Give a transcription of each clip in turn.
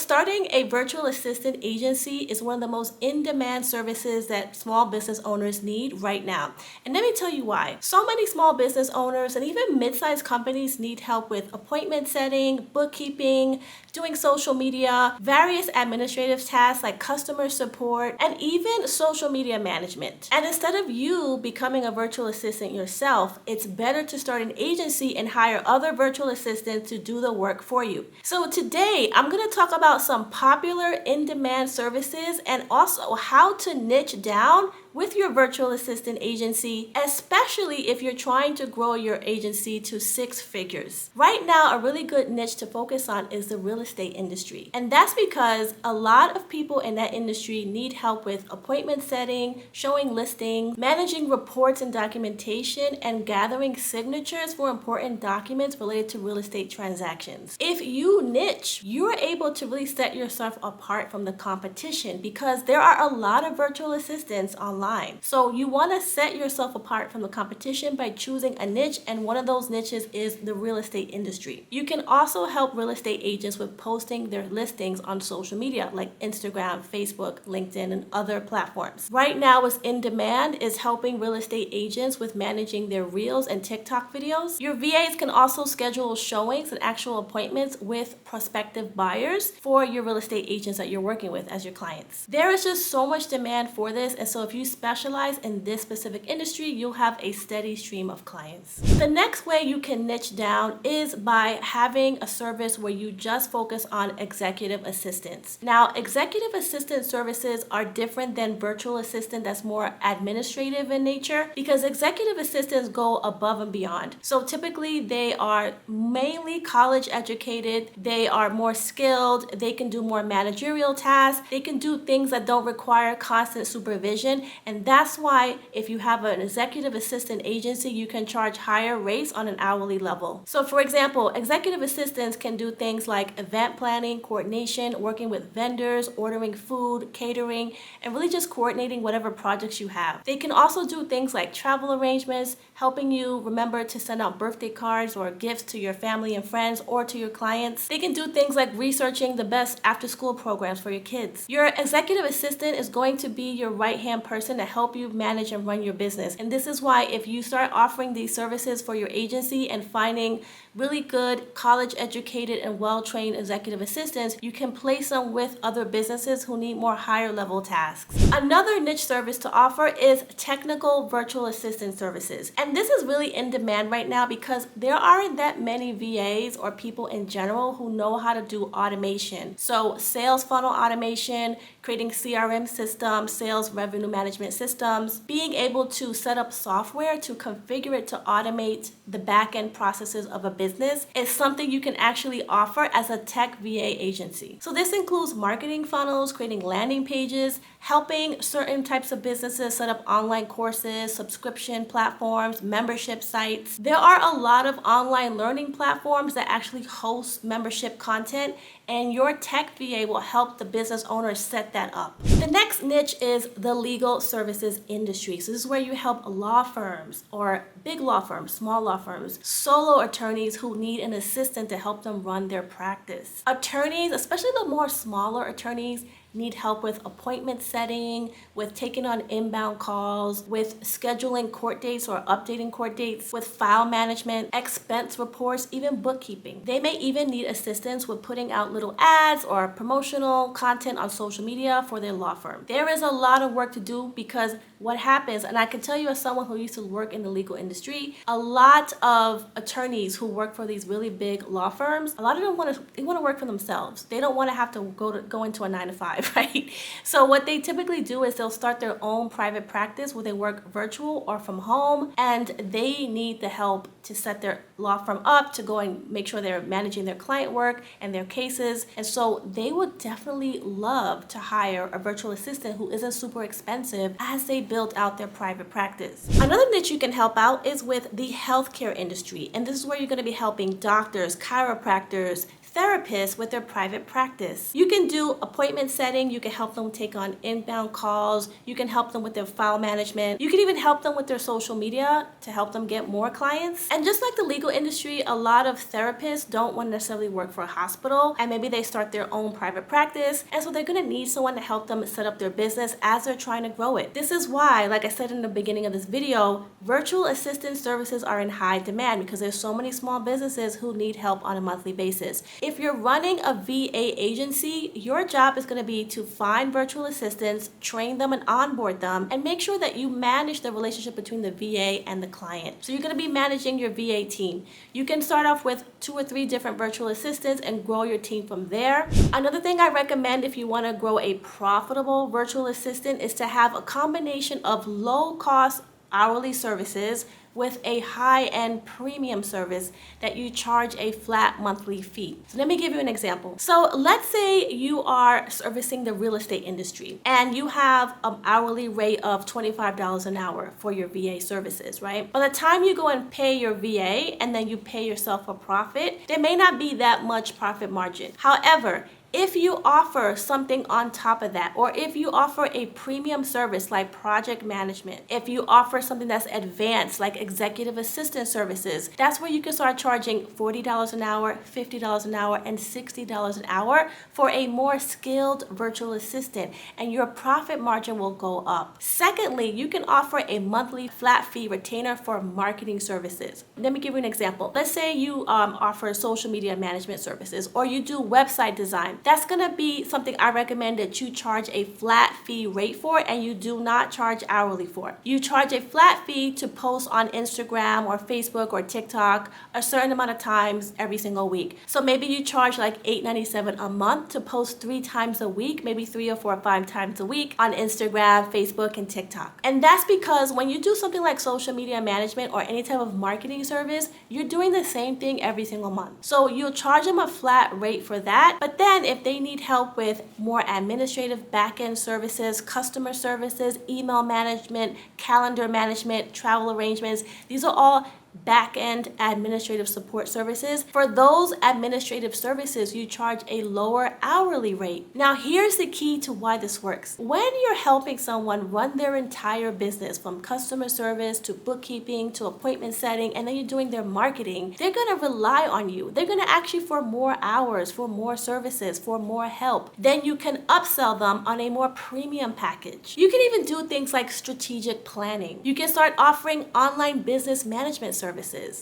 starting a virtual assistant agency is one of the most in-demand services that small business owners need right now. And let me tell you why. So many small business owners and even mid-sized companies need help with appointment setting, bookkeeping, doing social media, various administrative tasks like customer support, and even social media management. And instead of you becoming a virtual assistant yourself, it's better to start an agency and hire other virtual assistants to do the work for you. So today, I'm going to talk about some popular in-demand services and also how to niche down with your virtual assistant agency, especially if you're trying to grow your agency to 6 figures. Right now, a really good niche to focus on is the real estate industry. And that's because a lot of people in that industry need help with appointment setting, showing listings, managing reports and documentation, and gathering signatures for important documents related to real estate transactions. If you niche, you're able to really set yourself apart from the competition because there are a lot of virtual assistants online. So you want to set yourself apart from the competition by choosing a niche, and one of those niches is the real estate industry. You can also help real estate agents with posting their listings on social media like Instagram, Facebook, LinkedIn, and other platforms. Right now, what's in demand is helping real estate agents with managing their Reels and TikTok videos. Your VAs can also schedule showings and actual appointments with prospective buyers for your real estate agents that you're working with as your clients. There is just so much demand for this, and so if you specialize in this specific industry, you'll have a steady stream of clients. The next way you can niche down is by having a service where you just focus on executive assistants. Now, executive assistant services are different than virtual assistant that's more administrative in nature because executive assistants go above and beyond. So typically they are mainly college educated, they are more skilled, they can do more managerial tasks, they can do things that don't require constant supervision. And that's why if you have an executive assistant agency, you can charge higher rates on an hourly level. So for example, executive assistants can do things like event planning, coordination, working with vendors, ordering food, catering, and really just coordinating whatever projects you have. They can also do things like travel arrangements, helping you remember to send out birthday cards or gifts to your family and friends or to your clients. They can do things like researching the best after-school programs for your kids. Your executive assistant is going to be your right-hand person to help you manage and run your business. And this is why if you start offering these services for your agency and finding really good college-educated and well-trained executive assistants, you can place them with other businesses who need more higher-level tasks. Another niche service to offer is technical virtual assistant services. And this is really in demand right now because there aren't that many VAs or people in general who know how to do automation. So sales funnel automation, creating CRM systems, sales revenue management systems, being able to set up software to configure it to automate the back-end processes of a business is something you can actually offer as a tech VA agency. So this includes marketing funnels, creating landing pages, helping certain types of businesses set up online courses, subscription platforms, membership sites. There are a lot of online learning platforms that actually host membership content, and your tech VA will help the business owner set that up. The next niche is the legal services industry. So this is where you help law firms or big law firms, small law firms, solo attorneys who need an assistant to help them run their practice. Attorneys, especially the more smaller attorneys, need help with appointment setting, with taking on inbound calls, with scheduling court dates or updating court dates, with file management, expense reports, even bookkeeping. They may even need assistance with putting out little ads or promotional content on social media for their law firm. There is a lot of work to do because what happens, and I can tell you as someone who used to work in the legal industry, a lot of attorneys who work for these really big law firms, a lot of them want to work for themselves. They don't want to have to go into a 9-to-5, right? So what they typically do is they'll start their own private practice where they work virtual or from home, and they need the help to set their law firm up, to go and make sure they're managing their client work and their cases. And so they would definitely love to hire a virtual assistant who isn't super expensive as they build out their private practice. Another niche you can help out is with the healthcare industry. And this is where you're going to be helping doctors, chiropractors, therapists with their private practice. You can do appointment setting, you can help them take on inbound calls, you can help them with their file management, you can even help them with their social media to help them get more clients. And just like the legal industry, a lot of therapists don't want to necessarily work for a hospital, and maybe they start their own private practice, and so they're going to need someone to help them set up their business as they're trying to grow it. This is why, like I said in the beginning of this video, virtual assistant services are in high demand because there's so many small businesses who need help on a monthly basis. If you're running a VA agency, your job is going to be to find virtual assistants, train them and onboard them, and make sure that you manage the relationship between the VA and the client. So you're going to be managing your VA team. You can start off with 2 or 3 different virtual assistants and grow your team from there. Another thing I recommend if you want to grow a profitable virtual assistant is to have a combination of low-cost hourly services with a high-end premium service that you charge a flat monthly fee. So let me give you an example. So let's say you are servicing the real estate industry and you have an hourly rate of $25 an hour for your VA services, right? By the time you go and pay your VA and then you pay yourself a profit, there may not be that much profit margin. However, if you offer something on top of that, or if you offer a premium service like project management, if you offer something that's advanced like executive assistant services, that's where you can start charging $40 an hour, $50 an hour, and $60 an hour for a more skilled virtual assistant, and your profit margin will go up. Secondly, you can offer a monthly flat fee retainer for marketing services. Let me give you an example. Let's say you offer social media management services, or you do website design. That's going to be something I recommend that you charge a flat fee rate for, and you do not charge hourly for. You charge a flat fee to post on Instagram or Facebook or TikTok a certain amount of times every single week. So maybe you charge like $8.97 a month to post 3 times a week, maybe 3 or 4 or 5 times a week on Instagram, Facebook, and TikTok. And that's because when you do something like social media management or any type of marketing service, you're doing the same thing every single month. So you'll charge them a flat rate for that, but then if they need help with more administrative back-end services, customer services, email management, calendar management, travel arrangements, these are all back-end administrative support services. For those administrative services, you charge a lower hourly rate. Now, here's the key to why this works. When you're helping someone run their entire business, from customer service to bookkeeping to appointment setting, and then you're doing their marketing, they're going to rely on you. They're going to ask you for more hours, for more services, for more help. Then you can upsell them on a more premium package. You can even do things like strategic planning. You can start offering online business management services.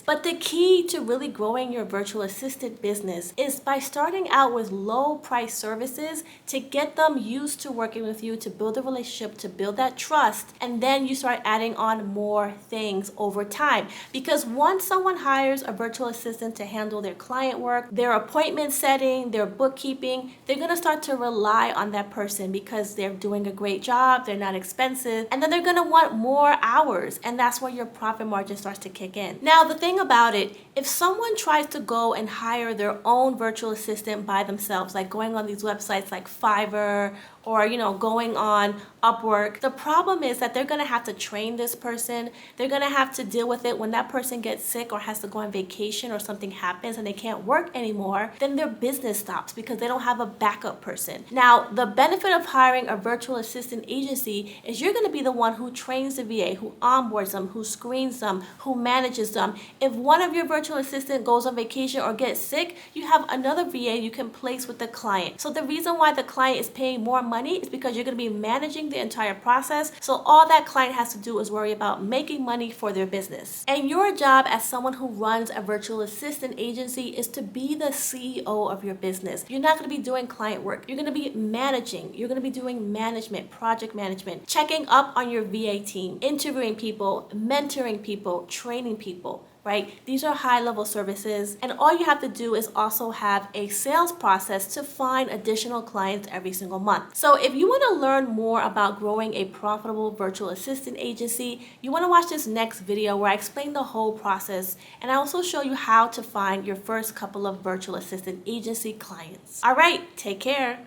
But the key to really growing your virtual assistant business is by starting out with low price services to get them used to working with you, to build a relationship, to build that trust, and then you start adding on more things over time. Because once someone hires a virtual assistant to handle their client work, their appointment setting, their bookkeeping, they're going to start to rely on that person because they're doing a great job, they're not expensive, and then they're going to want more hours, and that's where your profit margin starts to kick in. Now, the thing about it, if someone tries to go and hire their own virtual assistant by themselves, like going on these websites like Fiverr or, going on Upwork, the problem is that they're going to have to train this person. They're going to have to deal with it when that person gets sick or has to go on vacation or something happens and they can't work anymore, then their business stops because they don't have a backup person. Now, the benefit of hiring a virtual assistant agency is you're going to be the one who trains the VA, who onboards them, who screens them, who manages them. If one of your virtual assistants goes on vacation or gets sick, you have another VA you can place with the client. So the reason why the client is paying more money is because you're going to be managing the entire process. So all that client has to do is worry about making money for their business. And your job as someone who runs a virtual assistant agency is to be the CEO of your business. You're not going to be doing client work. You're going to be managing. You're going to be doing management, project management, checking up on your VA team, interviewing people, mentoring people, training people. Right? These are high-level services, and all you have to do is also have a sales process to find additional clients every single month. So if you want to learn more about growing a profitable virtual assistant agency, you want to watch this next video where I explain the whole process, and I also show you how to find your first couple of virtual assistant agency clients. All right, take care.